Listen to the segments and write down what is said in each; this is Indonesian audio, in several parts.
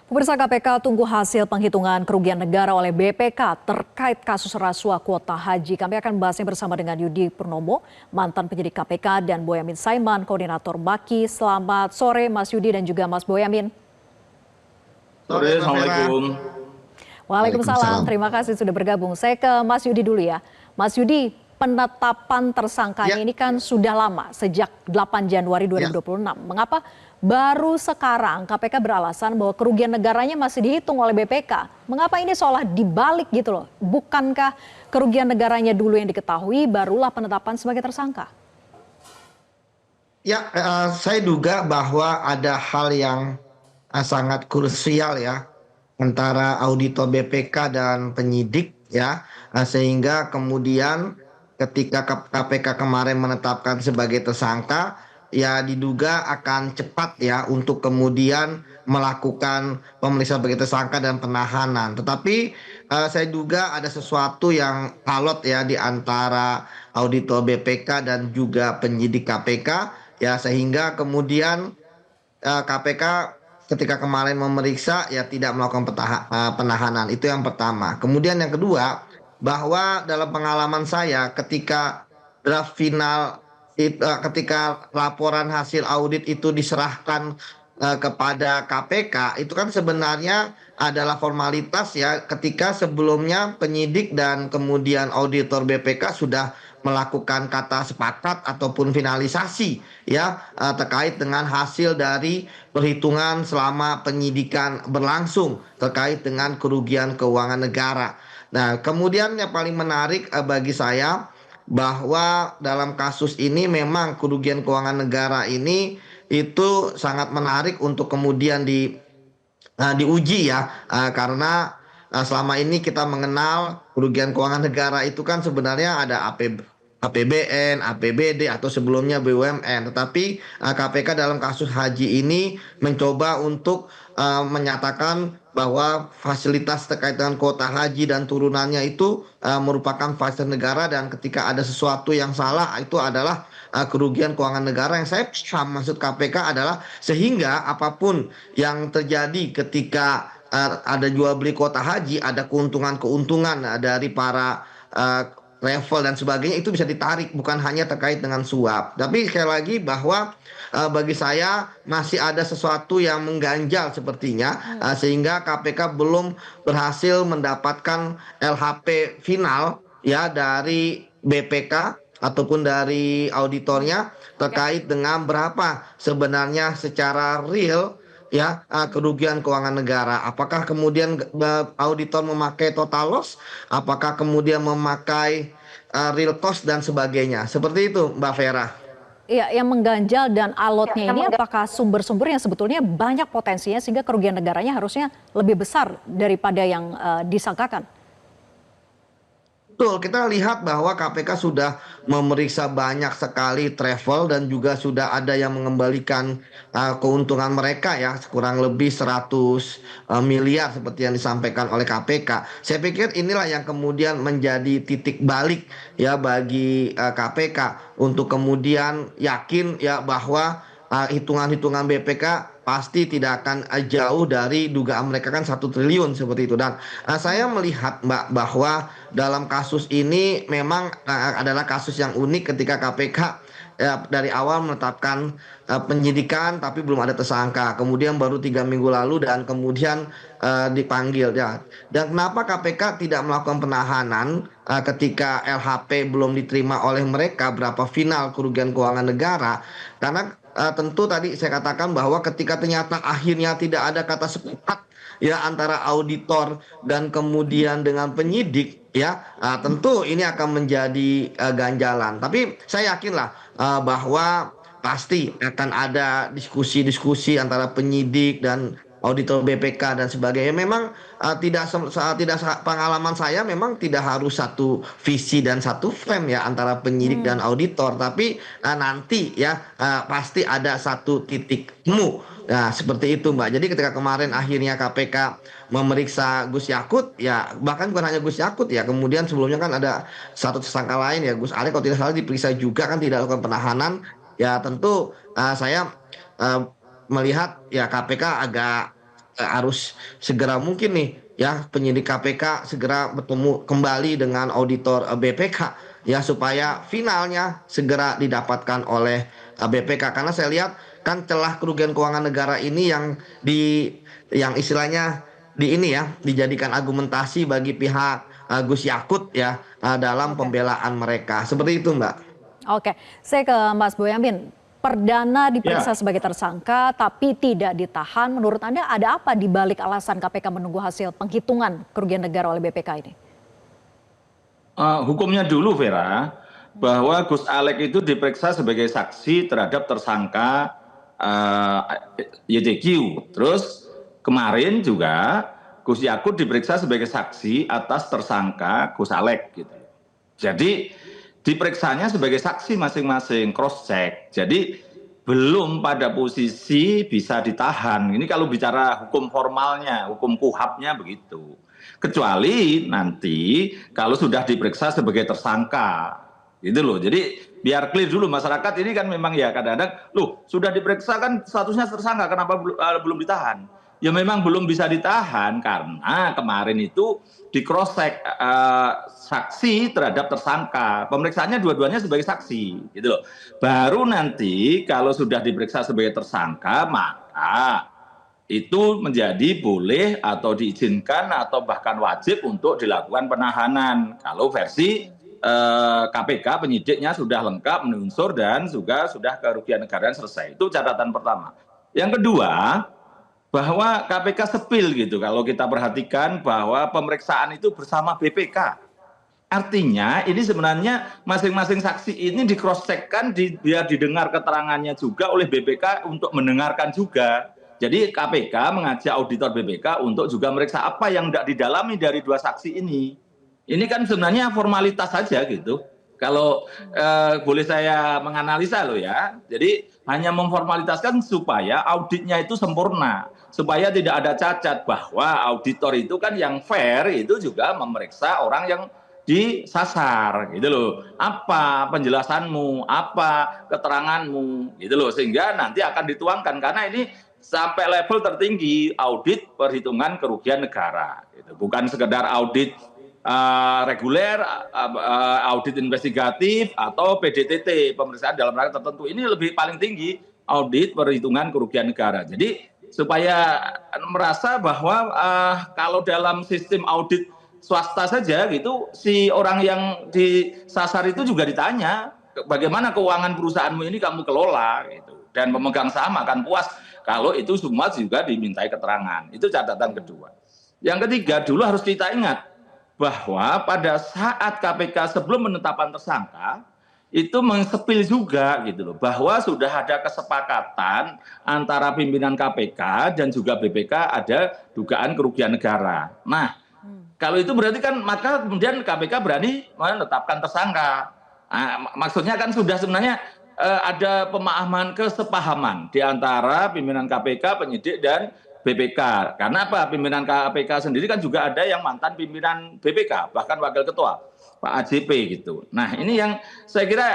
Pemirsa KPK tunggu hasil penghitungan kerugian negara oleh BPK terkait kasus rasuah kuota haji. Kami akan membahasnya bersama dengan Yudi Purnomo, mantan penyidik KPK, dan Boyamin Saiman, koordinator Baki. Selamat sore Mas Yudi dan juga Mas Boyamin. Sore, Assalamualaikum. Waalaikumsalam, terima kasih sudah bergabung. Saya ke Mas Yudi dulu ya. Mas Yudi, penetapan tersangkanya ini kan sudah lama, sejak 8 Januari 2026. Mengapa baru sekarang KPK beralasan bahwa kerugian negaranya masih dihitung oleh BPK? Mengapa ini seolah dibalik gitu loh? Bukankah kerugian negaranya dulu yang diketahui, barulah penetapan sebagai tersangka? Ya, saya duga bahwa ada hal yang sangat krusial ya antara auditor BPK dan penyidik ya, sehingga kemudian ketika KPK kemarin menetapkan sebagai tersangka, ya diduga akan cepat ya untuk kemudian melakukan pemeriksaan sebagai tersangka dan penahanan. Tetapi saya duga ada sesuatu yang alot ya di antara auditor BPK dan juga penyidik KPK ya, sehingga kemudian KPK ketika kemarin memeriksa ya tidak melakukan penahanan. Itu yang pertama. Kemudian yang kedua, bahwa dalam pengalaman saya ketika draft final ketika laporan hasil audit itu diserahkan kepada KPK, itu kan sebenarnya adalah formalitas ya, ketika sebelumnya penyidik dan kemudian auditor BPK sudah melakukan kata sepakat ataupun finalisasi ya terkait dengan hasil dari perhitungan selama penyidikan berlangsung terkait dengan kerugian keuangan negara. Nah, kemudian yang paling menarik bagi saya bahwa dalam kasus ini memang kerugian keuangan negara ini itu sangat menarik untuk kemudian diuji ya, karena selama ini kita mengenal kerugian keuangan negara itu kan sebenarnya ada APBN, APBD atau sebelumnya BUMN. Tetapi KPK dalam kasus haji ini mencoba untuk menyatakan bahwa fasilitas terkait dengan kuota haji dan turunannya itu merupakan fasilitas negara, dan ketika ada sesuatu yang salah itu adalah kerugian keuangan negara. Yang saya paham maksud KPK adalah sehingga apapun yang terjadi ketika ada jual beli kuota haji, ada keuntungan-keuntungan dari para travel dan sebagainya, itu bisa ditarik, bukan hanya terkait dengan suap. Tapi sekali lagi bahwa bagi saya masih ada sesuatu yang mengganjal sepertinya, sehingga KPK belum berhasil mendapatkan LHP final ya dari BPK ataupun dari auditornya terkait dengan berapa sebenarnya secara real ya kerugian keuangan negara. Apakah kemudian auditor memakai total loss, apakah kemudian memakai real cost dan sebagainya. Seperti itu, Mbak Vera. Iya, yang mengganjal dan alotnya ini apakah sumber-sumber yang sebetulnya banyak potensinya sehingga kerugian negaranya harusnya lebih besar daripada yang disangkakan? Betul, kita lihat bahwa KPK sudah memeriksa banyak sekali travel dan juga sudah ada yang mengembalikan keuntungan mereka ya, kurang lebih 100 miliar seperti yang disampaikan oleh KPK. Saya pikir inilah yang kemudian menjadi titik balik ya bagi KPK untuk kemudian yakin ya bahwa hitungan-hitungan BPK pasti tidak akan jauh dari dugaan mereka, kan 1 triliun seperti itu. Dan saya melihat Mbak bahwa dalam kasus ini memang adalah kasus yang unik ketika KPK dari awal menetapkan penyidikan tapi belum ada tersangka, kemudian baru 3 minggu lalu dan kemudian dipanggil ya. Dan kenapa KPK tidak melakukan penahanan ketika LHP belum diterima oleh mereka berapa final kerugian keuangan negara? Karena tentu tadi saya katakan bahwa ketika ternyata akhirnya tidak ada kata sepakat ya antara auditor dan kemudian dengan penyidik ya, tentu ini akan menjadi ganjalan. Tapi saya yakinlah bahwa pasti akan ada diskusi-diskusi antara penyidik dan auditor BPK dan sebagainya. Memang tidak pengalaman saya memang tidak harus satu visi dan satu frame ya antara penyidik dan auditor, tapi nanti ya pasti ada satu titik temu. Nah, seperti itu Mbak. Jadi ketika kemarin akhirnya KPK memeriksa Gus Yakut ya, bahkan bukan hanya Gus Yakut ya, kemudian sebelumnya kan ada satu tersangka lain ya, Gus Ale kalau tidak salah diperiksa juga kan tidak lakukan penahanan. Ya tentu saya melihat ya KPK agak harus segera mungkin nih ya penyidik KPK segera bertemu kembali dengan auditor BPK ya supaya finalnya segera didapatkan oleh BPK, karena saya lihat kan celah kerugian keuangan negara ini yang istilahnya di ini ya dijadikan argumentasi bagi pihak Gus Yakut ya dalam Oke. pembelaan mereka seperti itu, Mbak. Oke, saya ke Mas Boyamin. Perdana diperiksa Ya, sebagai tersangka tapi tidak ditahan. Menurut Anda ada apa di balik alasan KPK menunggu hasil penghitungan kerugian negara oleh BPK ini? hukumnya dulu Vera, bahwa Gus Alek itu diperiksa sebagai saksi terhadap tersangka YTQ. Terus kemarin juga Gus Yakut diperiksa sebagai saksi atas tersangka Gus Alek gitu. Jadi diperiksanya sebagai saksi masing-masing, cross check. Jadi belum pada posisi bisa ditahan. Ini kalau bicara hukum formalnya, hukum kuhabnya begitu. Kecuali nanti kalau sudah diperiksa sebagai tersangka. Gitu loh. Jadi biar clear dulu masyarakat ini kan memang ya kadang-kadang, loh sudah diperiksa kan statusnya tersangka, kenapa belum ditahan? Ya memang belum bisa ditahan karena kemarin itu di cross check saksi terhadap tersangka. Pemeriksaannya dua-duanya sebagai saksi, gitu loh. Baru nanti kalau sudah diperiksa sebagai tersangka, maka itu menjadi boleh atau diizinkan atau bahkan wajib untuk dilakukan penahanan. Kalau versi KPK penyidiknya sudah lengkap menunsur dan juga sudah kerugian negara selesai. Itu catatan pertama. Yang kedua, bahwa KPK sepil gitu kalau kita perhatikan bahwa pemeriksaan itu bersama BPK. Artinya ini sebenarnya masing-masing saksi ini di cross check-kan biar didengar keterangannya juga oleh BPK untuk mendengarkan juga. Jadi KPK mengajak auditor BPK untuk juga meriksa apa yang tidak didalami dari dua saksi ini. Ini kan sebenarnya formalitas saja gitu. Kalau boleh saya menganalisa loh ya. Jadi hanya memformalitaskan supaya auditnya itu sempurna. Supaya tidak ada cacat bahwa auditor itu kan yang fair itu juga memeriksa orang yang disasar gitu loh. Apa penjelasanmu, apa keteranganmu gitu loh. Sehingga nanti akan dituangkan karena ini sampai level tertinggi audit perhitungan kerugian negara. Gitu. Bukan sekedar audit reguler, audit investigatif atau PDTT pemeriksaan dalam rangka tertentu. Ini lebih paling tinggi audit perhitungan kerugian negara. Jadi supaya merasa bahwa kalau dalam sistem audit swasta saja gitu si orang yang disasar itu juga ditanya bagaimana keuangan perusahaanmu ini kamu kelola gitu, dan pemegang saham akan puas kalau itu semua juga dimintai keterangan. Itu catatan kedua. Yang ketiga, dulu harus kita ingat bahwa pada saat KPK sebelum penetapan tersangka itu mensepil juga gitu loh, bahwa sudah ada kesepakatan antara pimpinan KPK dan juga BPK ada dugaan kerugian negara. Nah, kalau itu berarti kan maka kemudian KPK berani menetapkan tersangka. Maksudnya kan sudah sebenarnya ada pemahaman kesepahaman di antara pimpinan KPK, penyidik dan BPK. Karena apa? Pimpinan KPK sendiri kan juga ada yang mantan pimpinan BPK, bahkan wakil ketua. Pak AJP gitu. Nah ini yang saya kira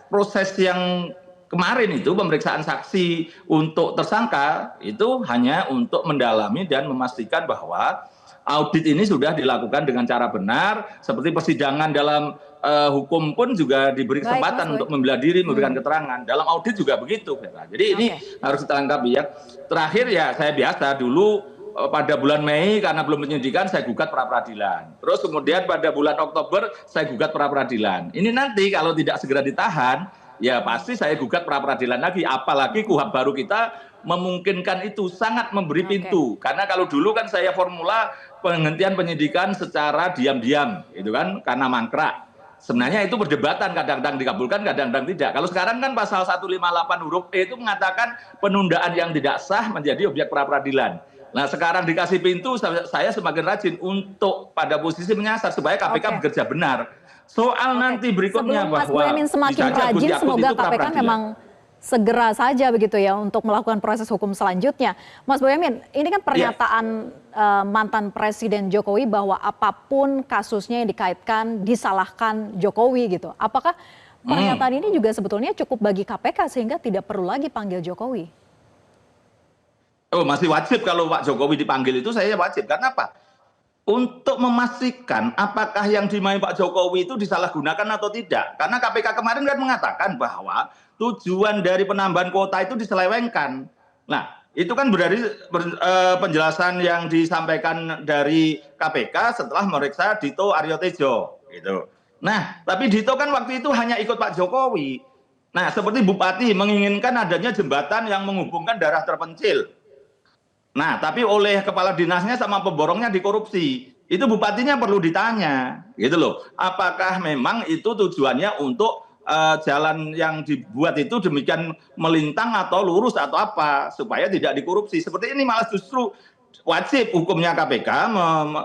proses yang kemarin itu pemeriksaan saksi untuk tersangka itu hanya untuk mendalami dan memastikan bahwa audit ini sudah dilakukan dengan cara benar, seperti persidangan dalam hukum pun juga diberi kesempatan untuk membela diri, memberikan keterangan. Dalam audit juga begitu, Vera. Jadi ini harus kita lengkapi ya. Terakhir ya saya biasa dulu pada bulan Mei karena belum penyidikan saya gugat pra peradilan. Terus kemudian pada bulan Oktober saya gugat pra peradilan. Ini nanti kalau tidak segera ditahan, ya pasti saya gugat pra peradilan lagi. Apalagi KUHP baru kita memungkinkan itu, sangat memberi pintu. Karena kalau dulu kan saya formula penghentian penyidikan secara diam-diam, itu kan karena mangkrak. Sebenarnya itu perdebatan, kadang-kadang dikabulkan, kadang-kadang tidak. Kalau sekarang kan pasal 158 huruf E itu mengatakan penundaan yang tidak sah menjadi objek pra peradilan. Nah sekarang dikasih pintu, saya semakin rajin untuk pada posisi menyasar supaya KPK bekerja benar. Soal nanti berikutnya sebelum Mas bahwa Boyamin semakin rajin, semoga KPK memang segera saja begitu ya untuk melakukan proses hukum selanjutnya. Mas Boyamin, ini kan pernyataan mantan Presiden Jokowi bahwa apapun kasusnya yang dikaitkan disalahkan Jokowi gitu. Apakah pernyataan ini juga sebetulnya cukup bagi KPK sehingga tidak perlu lagi panggil Jokowi? Oh, masih wajib kalau Pak Jokowi dipanggil itu saya wajib. Karena apa? Untuk memastikan apakah yang dimain Pak Jokowi itu disalahgunakan atau tidak. Karena KPK kemarin kan mengatakan bahwa tujuan dari penambahan kuota itu diselewengkan. Nah, itu kan berarti penjelasan yang disampaikan dari KPK setelah memeriksa Dito Aryo Tejo. Gitu. Nah, tapi Dito kan waktu itu hanya ikut Pak Jokowi. Nah, seperti Bupati menginginkan adanya jembatan yang menghubungkan daerah terpencil. Nah, tapi oleh kepala dinasnya sama pemborongnya dikorupsi. Itu bupatinya perlu ditanya, gitu loh. Apakah memang itu tujuannya untuk jalan yang dibuat itu demikian melintang atau lurus atau apa supaya tidak dikorupsi. Seperti ini malah justru wajib hukumnya KPK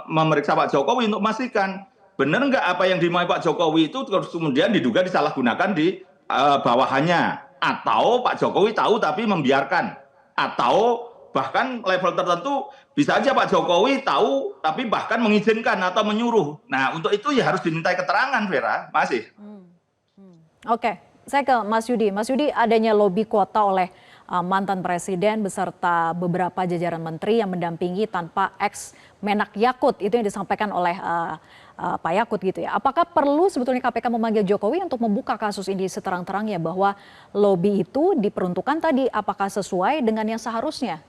memeriksa Pak Jokowi untuk memastikan benar nggak apa yang dimau Pak Jokowi itu terus kemudian diduga disalahgunakan di bawahannya, atau Pak Jokowi tahu tapi membiarkan, atau bahkan level tertentu bisa aja Pak Jokowi tahu tapi bahkan mengizinkan atau menyuruh. Nah, untuk itu ya harus dimintai keterangan, Vera. Masih. Oke, saya ke Mas Yudi. Mas Yudi, adanya lobi kuota oleh mantan presiden beserta beberapa jajaran menteri yang mendampingi tanpa ex Menak Yakut, itu yang disampaikan oleh Pak Yakut gitu ya. Apakah perlu sebetulnya KPK memanggil Jokowi untuk membuka kasus ini seterang-terangnya bahwa lobi itu diperuntukkan tadi, apakah sesuai dengan yang seharusnya?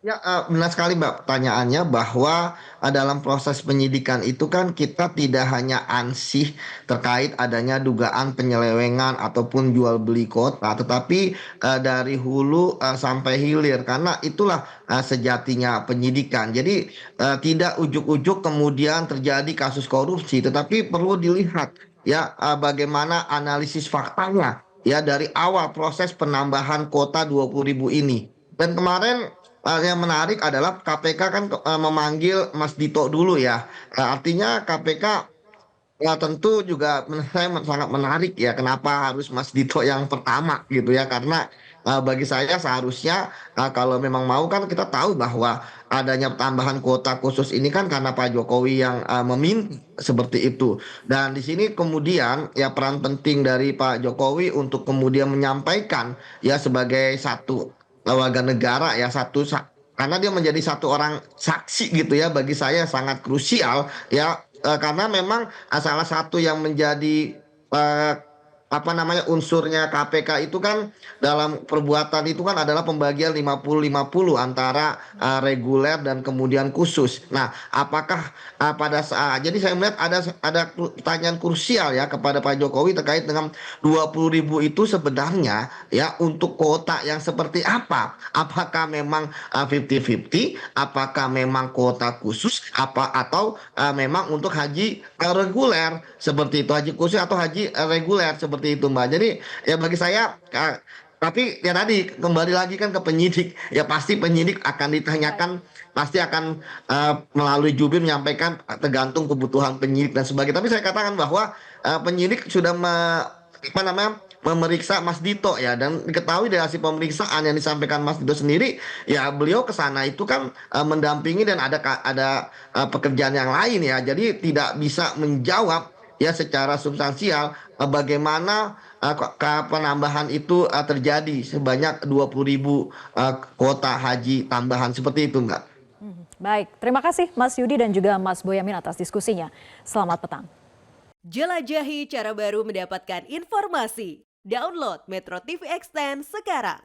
Ya, benar sekali Mbak pertanyaannya bahwa dalam proses penyidikan itu kan kita tidak hanya ansih terkait adanya dugaan penyelewengan ataupun jual beli kuota, tetapi dari hulu sampai hilir, karena itulah sejatinya penyidikan. Jadi tidak ujuk-ujuk kemudian terjadi kasus korupsi, tetapi perlu dilihat ya bagaimana analisis faktanya ya dari awal proses penambahan kuota 20.000 ini. Dan kemarin yang menarik adalah KPK kan memanggil Mas Dito dulu ya. Artinya KPK ya tentu juga saya sangat menarik ya kenapa harus Mas Dito yang pertama gitu ya. Karena bagi saya seharusnya kalau memang mau kan kita tahu bahwa adanya tambahan kuota khusus ini kan karena Pak Jokowi yang meminta seperti itu. Dan di sini kemudian ya peran penting dari Pak Jokowi untuk kemudian menyampaikan ya sebagai satu warga negara ya karena dia menjadi satu orang saksi gitu ya, bagi saya sangat krusial ya karena memang salah satu yang menjadi eh, unsurnya KPK itu kan dalam perbuatan itu kan adalah pembagian 50-50 antara reguler dan kemudian khusus. Nah, apakah pada saat jadi saya melihat ada pertanyaan krusial ya kepada Pak Jokowi terkait dengan 20.000 itu sebenarnya ya untuk kuota yang seperti apa? Apakah memang 50-50? Apakah memang kuota khusus atau memang untuk haji reguler seperti itu, haji khusus atau haji reguler seperti itu Mbak. Jadi ya bagi saya tapi ya tadi kembali lagi kan ke penyidik, ya pasti penyidik akan ditanyakan, pasti akan melalui jubir menyampaikan tergantung kebutuhan penyidik dan sebagainya. Tapi saya katakan bahwa penyidik sudah memeriksa Mas Dito ya, dan diketahui dari hasil pemeriksaan yang disampaikan Mas Dito sendiri ya beliau ke sana itu kan mendampingi dan ada pekerjaan yang lain ya, jadi tidak bisa menjawab ya secara substansial bagaimana penambahan itu terjadi sebanyak 20.000 kuota haji tambahan seperti itu Mbak. Baik, terima kasih Mas Yudi dan juga Mas Boyamin atas diskusinya. Selamat petang. Jelajahi cara baru mendapatkan informasi. Download Metro TV Extend sekarang.